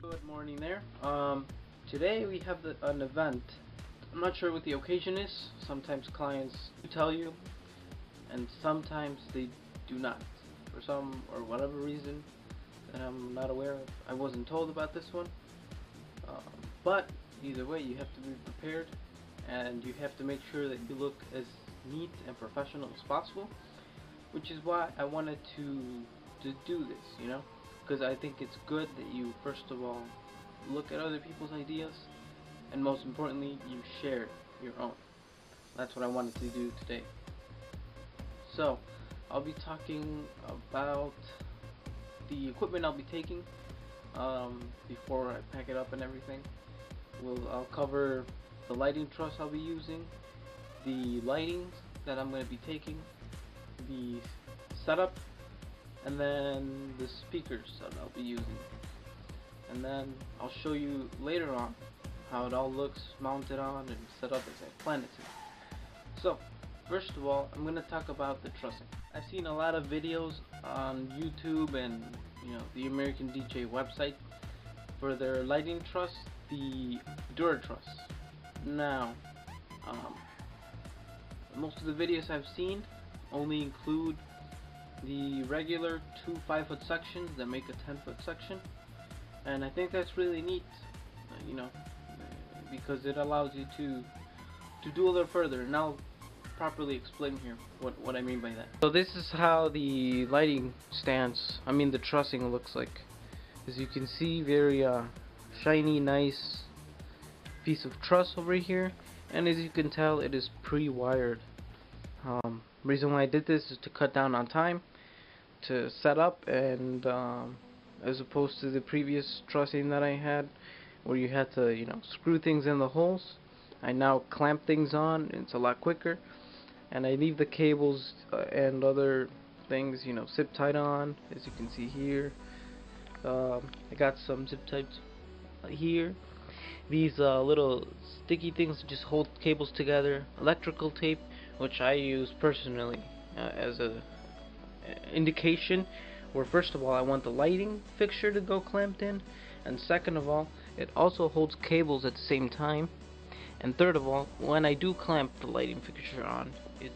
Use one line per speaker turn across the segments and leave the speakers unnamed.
Good morning there. Today we have an event. I'm not sure what the occasion is. Sometimes clients do tell you, and sometimes they do not. For some or whatever reason that I'm not aware of. I wasn't told about this one. But either way, you have to be prepared, and you have to make sure that you look as neat and professional as possible. Which is why I wanted to do this, because I think it's good that you first of all look at other people's ideas, and most importantly you share your own. That's what I wanted to do today. So I'll be talking about the equipment I'll be taking before I pack it up and everything. I'll cover the lighting truss I'll be using, the lightings that I'm going to be taking, the setup, and then the speakers that I'll be using. And then I'll show you later on how it all looks mounted on and set up as I planned it to. So first of all, I'm going to talk about the trussing. I've seen a lot of videos on YouTube and the American DJ website for their lighting truss, the Dura truss. Now most of the videos I've seen only include the regular 2 5-foot sections that make a 10-foot section, and I think that's really neat, because it allows you to do a little further, and I'll properly explain here what I mean by that. So this is how the lighting stands, the trussing looks like. As you can see, very shiny, nice piece of truss over here, and as you can tell, it is pre-wired. Reason why I did this is to cut down on time to set up, and as opposed to the previous trussing that I had where you had to screw things in the holes, I now clamp things on. It's a lot quicker, and I leave the cables and other things zip tied on, as you can see here. I got some zip ties here. These little sticky things to just hold cables together, electrical tape, which I use personally as a indication where first of all I want the lighting fixture to go clamped in, and second of all it also holds cables at the same time, and third of all, when I do clamp the lighting fixture on, it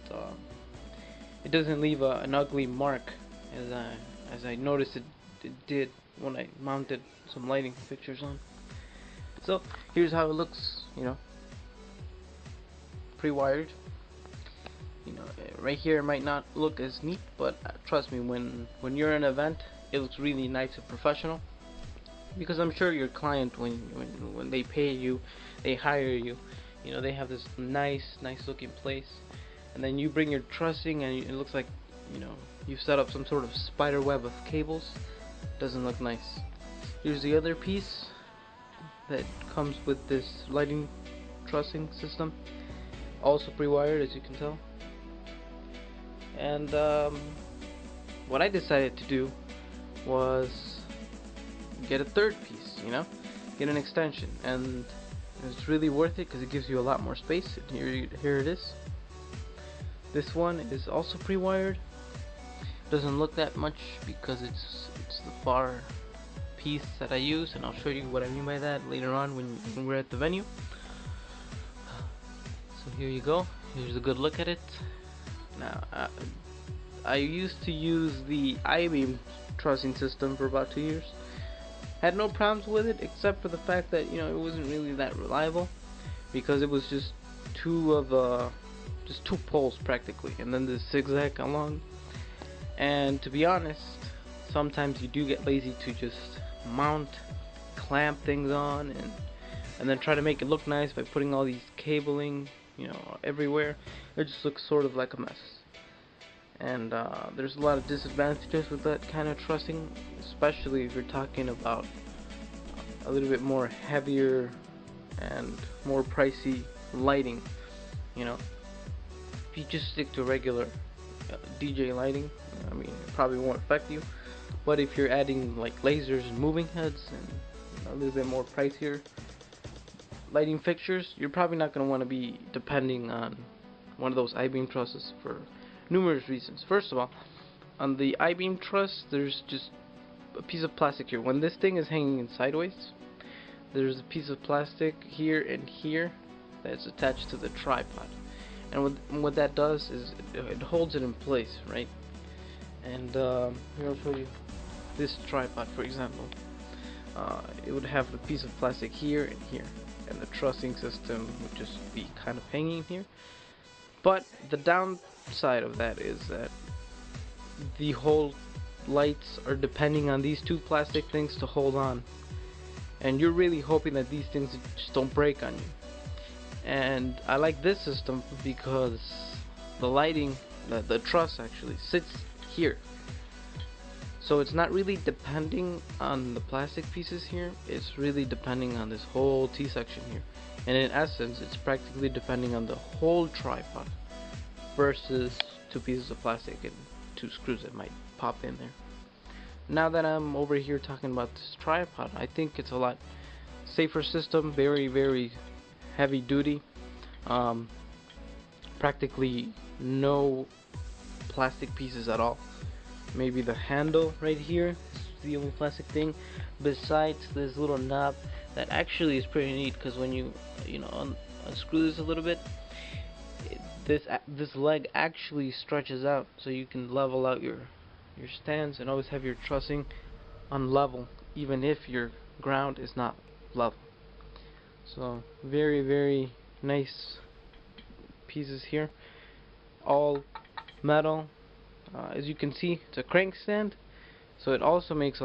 doesn't leave an ugly mark as I noticed it did when I mounted some lighting fixtures on. So here's how it looks, pre-wired. Right here it might not look as neat, but trust me, when you're in an event, it looks really nice and professional. Because I'm sure your client, when they pay you, they hire you, they have this nice looking place, and then you bring your trussing and it looks like you've set up some sort of spider web of cables. Doesn't look nice. Here's the other piece that comes with this lighting trussing system, also pre-wired, as you can tell. And what I decided to do was get a third piece, get an extension, and it's really worth it because it gives you a lot more space. And here it is. This one is also pre-wired. Doesn't look that much because it's the far piece that I use, and I'll show you what I mean by that later on when we're at the venue. So here you go. Here's a good look at it. Now I used to use the I-beam trussing system for about 2 years. Had no problems with it except for the fact that it wasn't really that reliable, because it was just two poles practically, and then the zigzag along. And to be honest, sometimes you do get lazy to just mount, clamp things on, and then try to make it look nice by putting all these cabling everywhere. It just looks sort of like a mess. And there's a lot of disadvantages with that kind of trussing, especially if you're talking about a little bit more heavier and more pricey lighting. If you just stick to regular DJ lighting, it probably won't affect you. But if you're adding like lasers and moving heads and a little bit more pricier lighting fixtures, you're probably not going to want to be depending on one of those I-beam trusses for numerous reasons. First of all, on the I-beam truss, there's just a piece of plastic here. When this thing is hanging in sideways, there's a piece of plastic here and here that's attached to the tripod. And what that does is it holds it in place, right? And here I'll show you this tripod, for example. It would have the piece of plastic here and here, and the trussing system would just be kind of hanging here. But the downside of that is that the whole lights are depending on these two plastic things to hold on, and you're really hoping that these things just don't break on you. And I like this system because the lighting, the truss actually sits here, so it's not really depending on the plastic pieces here, it's really depending on this whole T-section here. And in essence, it's practically depending on the whole tripod versus two pieces of plastic and two screws that might pop in there. Now that I'm over here talking about this tripod, I think it's a lot safer system, very, very heavy duty. Practically no plastic pieces at all. Maybe the handle right here is the only plastic thing, besides this little knob that actually is pretty neat, because when you unscrew this a little bit, this leg actually stretches out, so you can level out your stands and always have your trussing on level, even if your ground is not level. So very, very nice pieces here, all metal. As you can see, it's a crank stand, so it also makes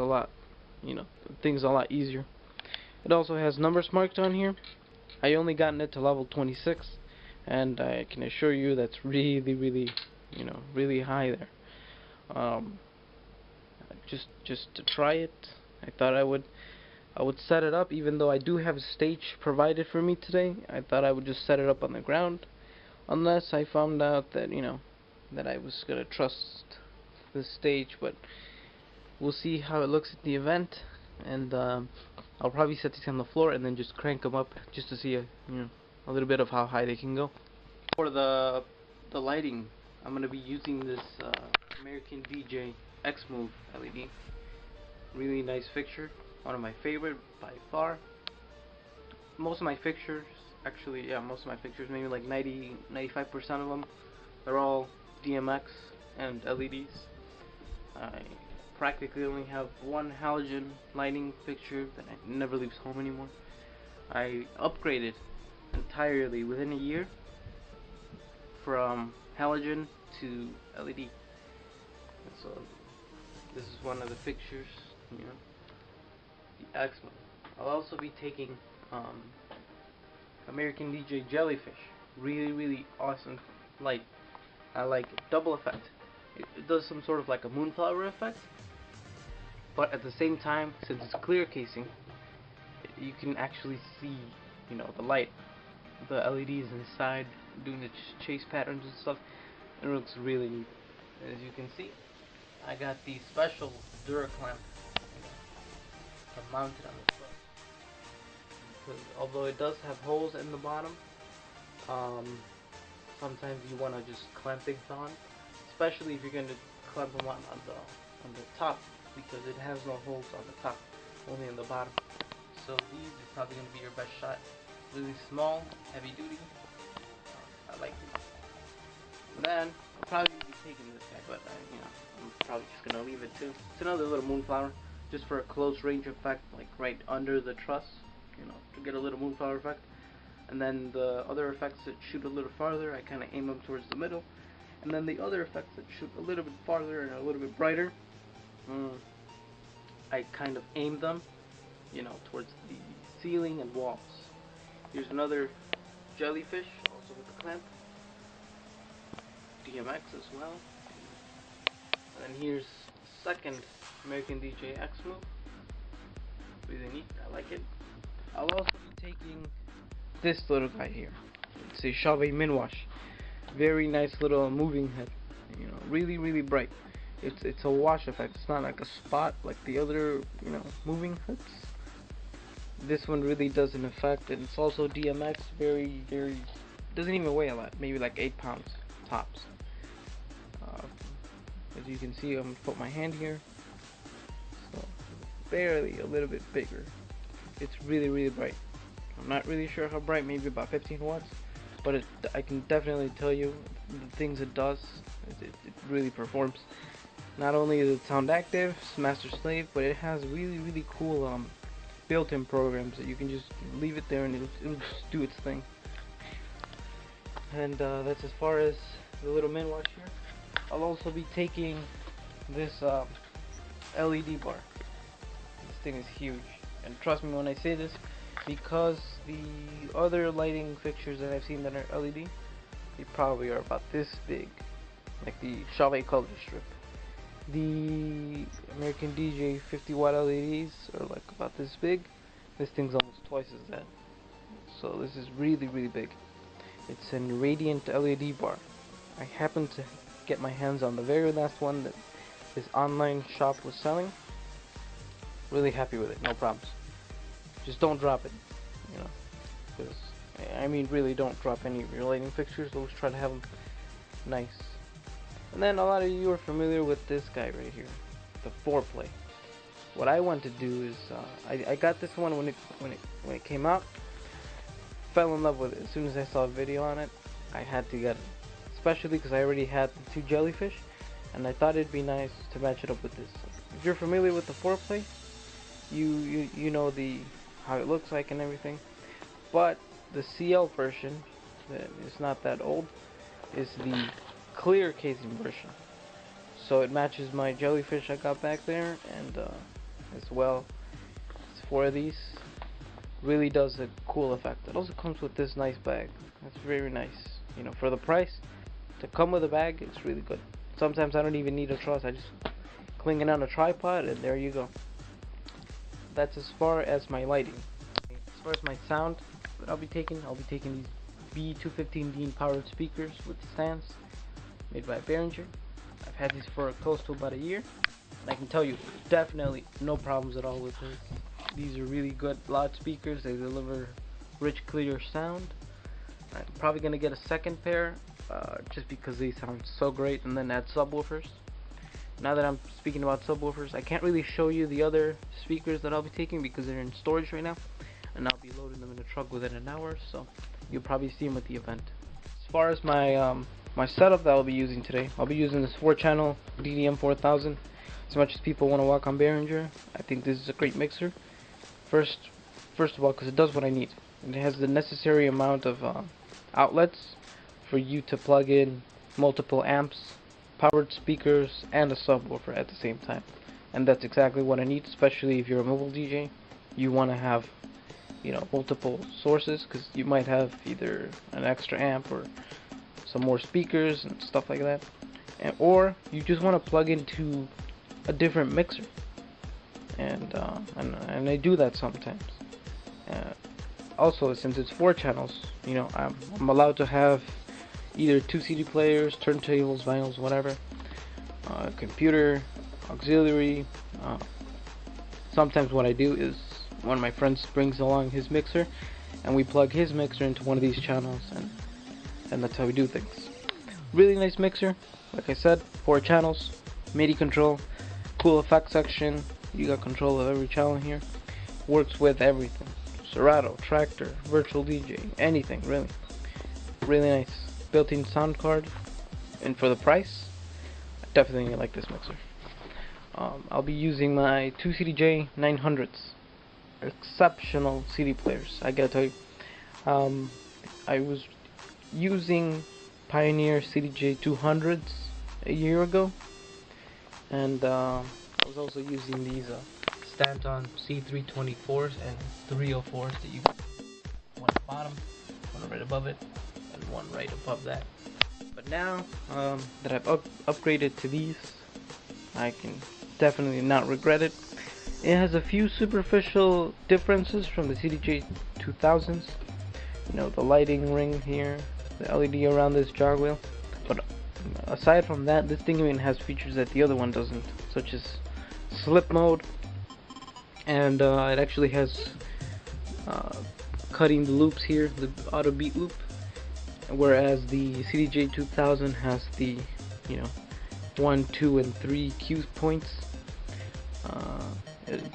things a lot easier. It also has numbers marked on here. I only gotten it to level 26, and I can assure you that's really, really, really high there. Just to try it, I thought I would set it up, even though I do have a stage provided for me today. I thought I would just set it up on the ground, unless I found out that that I was gonna trust this stage. But we'll see how it looks at the event, and I'll probably set these on the floor and then just crank them up just to see a little bit of how high they can go. For the lighting, I'm gonna be using this American DJ X Move LED. Really nice fixture, one of my favorite by far. Most of my fixtures, actually, yeah, most of my fixtures, maybe like 95% of them, they're all DMX and LEDs. I practically only have one halogen lighting fixture that never leaves home anymore. I upgraded entirely within a year from halogen to LED. And so this is one of the fixtures, the X Move. I'll also be taking American DJ Jellyfish. Really, really awesome light. I like it. Double effect. It does some sort of like a moonflower effect, but at the same time, since it's clear casing, you can actually see, the light, the LEDs inside doing the chase patterns and stuff. It looks really neat. As you can see, I got the special Dura clamp to mount it on the truss. Because although it does have holes in the bottom, sometimes you want to just clamp things on, especially if you're going to clamp them on the top, because it has no holes on the top, only on the bottom. So these are probably going to be your best shot. Really small, heavy duty. I like it. And then I'll probably be taking this guy, but I'm probably just going to leave it too. It's another little moonflower, just for a close range effect, like right under the truss, to get a little moonflower effect. And then the other effects that shoot a little farther, I kind of aim them towards the middle. And then the other effects that shoot a little bit farther and a little bit brighter, I kind of aim them, towards the ceiling and walls. Here's another Jellyfish, also with the clamp. DMX as well. And then here's second American DJ X Move. Really neat, I like it. I'll also be taking this little guy here. It's a Chauvet Minwash. Very nice little moving head. Really, really bright. It's a wash effect. It's not like a spot like the other, moving heads. This one really does an effect, and it's also DMX. Very, very. Doesn't even weigh a lot. Maybe like 8 pounds tops. As you can see, I'm gonna put my hand here. So barely a little bit bigger. It's really bright. I'm not really sure how bright, maybe about 15 watts, but I can definitely tell you the things it does. It really performs. Not only does it sound active, it's master slave, but it has really cool built-in programs that you can just leave it there and it'll just do its thing. And that's as far as the little min watch here. I'll also be taking this LED bar. This thing is huge, and trust me when I say this, because the other lighting fixtures that I've seen that are LED, they probably are about this big, like the Chauvet color strip. The American DJ 50 watt LEDs are like about this big. This thing's almost twice as that. So this is really big. It's an radiant LED bar. I happened to get my hands on the very last one that this online shop was selling. Really happy with it, no problems. Just don't drop it, you know, because I mean really don't drop any of your lighting fixtures. Always try to have them nice. And then a lot of you are familiar with this guy right here, the 4-play. What I want to do is I got this one when it came out. Fell in love with it as soon as I saw a video on it. I had to get it, especially because I already had the 2 jellyfish, and I thought it'd be nice to match it up with this. If you're familiar with the 4-play, you know how it looks like and everything. But the CL version, that is not that old, is the clear casing version. So it matches my jellyfish I got back there, and as well, it's 4 of these. Really does a cool effect. It also comes with this nice bag. That's very nice. You know, for the price, to come with a bag, it's really good. Sometimes I don't even need a truss. I just cling it on a tripod, and there you go. That's as far as my lighting. As far as my sound that I'll be taking these B215D powered speakers with stands, made by Behringer. I've had these for close to about a year, and I can tell you, definitely no problems at all with this. These are really good loudspeakers. They deliver rich, clear sound. I'm probably gonna get a second pair, just because they sound so great, and then add subwoofers. Now that I'm speaking about subwoofers, I can't really show you the other speakers that I'll be taking because they're in storage right now, and I'll be loading them in a truck within an hour, so you'll probably see them at the event. As far as my my setup that I'll be using today, I'll be using this 4-channel DDM 4000. As much as people want to walk on Behringer, I think this is a great mixer. First of all, because it does what I need. It has the necessary amount of outlets for you to plug in multiple amps, powered speakers, and a subwoofer at the same time. And that's exactly what I need, especially if you're a mobile DJ. You want to have, you know, multiple sources, because you might have either an extra amp or some more speakers and stuff like that, or you just want to plug into a different mixer. And I do that sometimes. Also, since it's 4 channels, you know, I'm allowed to have either 2 CD players, turntables, vinyls, whatever, computer, auxiliary. Sometimes what I do is one of my friends brings along his mixer, and we plug his mixer into one of these channels, and that's how we do things. Really nice mixer. Like I said, 4 channels, MIDI control, cool effects section. You got control of every channel here. Works with everything. Serato, Tractor, Virtual DJ, anything really. Really nice. Built-in sound card, and for the price, I definitely like this mixer. I'll be using my 2 CDJ 900s. Exceptional CD players, I gotta tell you. I was using Pioneer CDJ 200s a year ago, and I was also using these Stanton C324s and 304s that you got one at the bottom, one right above it, and one right above that. But now that I've upgraded to these, I can definitely not regret it. It has a few superficial differences from the CDJ 2000s. You know, the lighting ring here, the LED around this jog wheel. But aside from that, this thing even has features that the other one doesn't, such as slip mode, and it actually has cutting the loops here, the auto beat loop, whereas the CDJ 2000 has the, you know, 1, 2, and 3 cue points.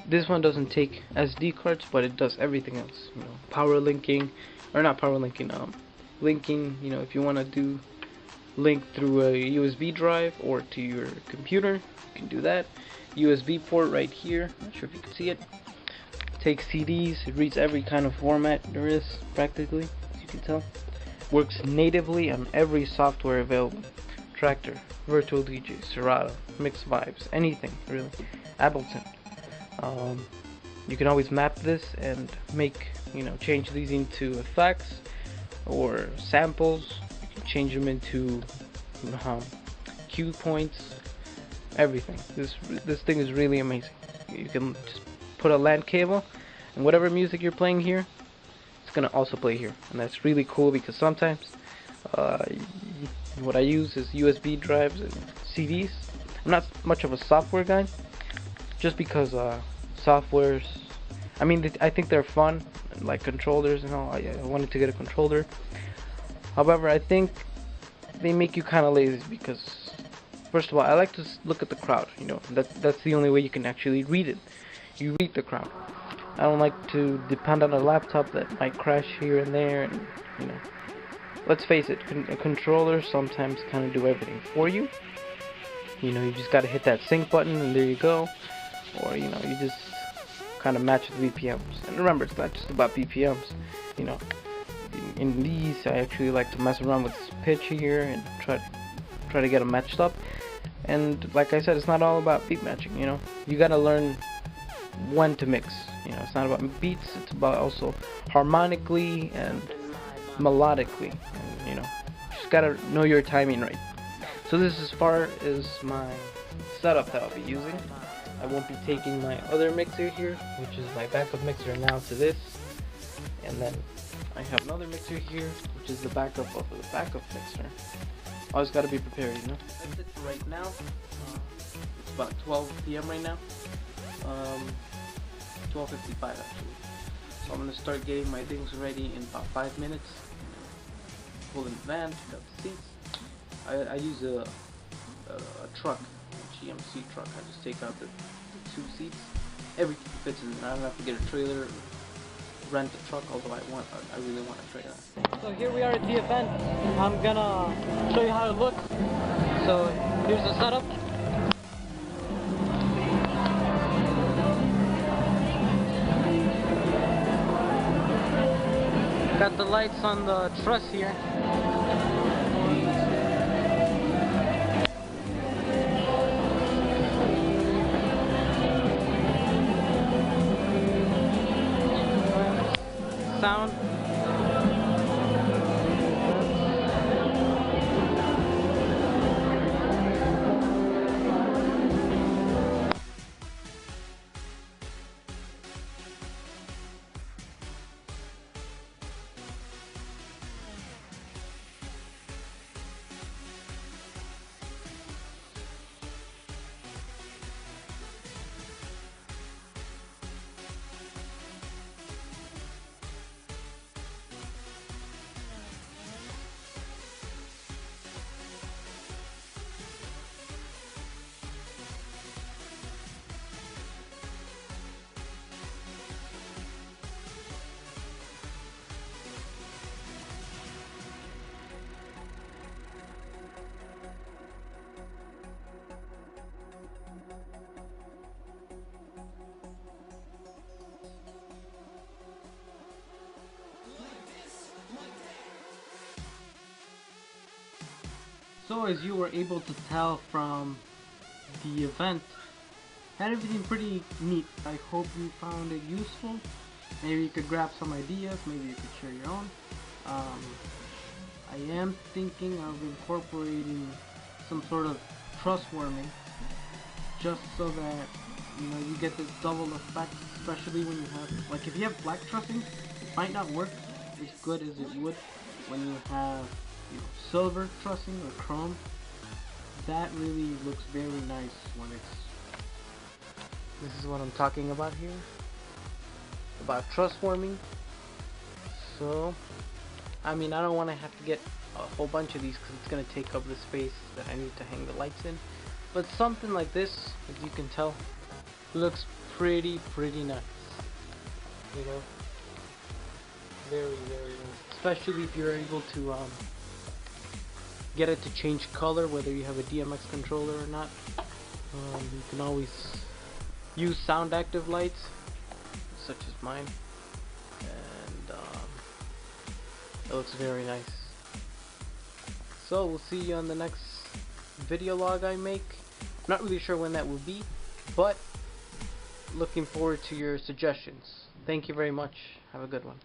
This one doesn't take SD cards, but it does everything else. You know, power linking, or not power linking, linking. You know, if you want to do link through a USB drive or to your computer, you can do that. USB port right here. Not sure if you can see it. Takes CDs. It reads every kind of format there is, practically, as you can tell. Works natively on every software available. Tractor, Virtual DJ, Serato, Mix Vibes, anything really. Ableton. You can always map this and make, you know, change these into effects or samples. You can change them into cue points. Everything. This thing is really amazing. You can just put a LAN cable, and whatever music you're playing here, it's gonna also play here, and that's really cool because sometimes what I use is USB drives and CDs. I'm not much of a software guy, just because softwares, I mean, I think they're fun, like controllers and all. I wanted to get a controller. However, I think they make you kind of lazy because, first of all, I like to look at the crowd. You know, that's the only way you can actually read it. You read the crowd. I don't like to depend on a laptop that might crash here and there, and you know. Let's face it, a controller sometimes kind of do everything for you. You know, you just gotta hit that sync button and there you go. Or, you know, you just kind of match the BPMs. And remember, it's not just about BPMs. You know, in these, I actually like to mess around with this pitch here and try to get them matched up. And like I said, it's not all about beat matching. You know, you gotta learn when to mix. You know, it's not about beats. It's about also harmonically and melodically, and, you know, just gotta know your timing right. So this is as far as my setup that I'll be using. I won't be taking my other mixer here, which is my backup mixer now, to this, and then I have another mixer here, which is the backup of the backup mixer. Always gotta be prepared, you know. That's it for right now. It's about 12 p.m. right now. 12:55 actually. So I'm gonna start getting my things ready in about 5 minutes. Pull in the van, pick up the seats. I use a truck, a GMC truck. I just take out the 2 seats. Everything fits in there. I don't have to get a trailer, rent a truck, although I really want a trailer. So here we are at the event. I'm gonna show you how it looks. So here's the setup. Got the lights on the truss here. Sound. So as you were able to tell from the event, had everything pretty neat. I hope you found it useful. Maybe you could grab some ideas, maybe you could share your own. I am thinking of incorporating some sort of truss warming, just so that, you know, you get this double effect, especially when you have, like, if you have black trussing, it might not work as good as it would when you have, you know, silver trussing or chrome. That really looks very nice when it's, this is what I'm talking about here, about truss warming. So I mean, I don't want to have to get a whole bunch of these because it's going to take up the space that I need to hang the lights in, but something like this, as you can tell, looks pretty nice. You know, very nice. Especially if you're able to get it to change color, whether you have a DMX controller or not. You can always use sound active lights, such as mine, and it looks very nice. So we'll see you on the next video log I make. Not really sure when that will be, but looking forward to your suggestions. Thank you very much. Have a good one.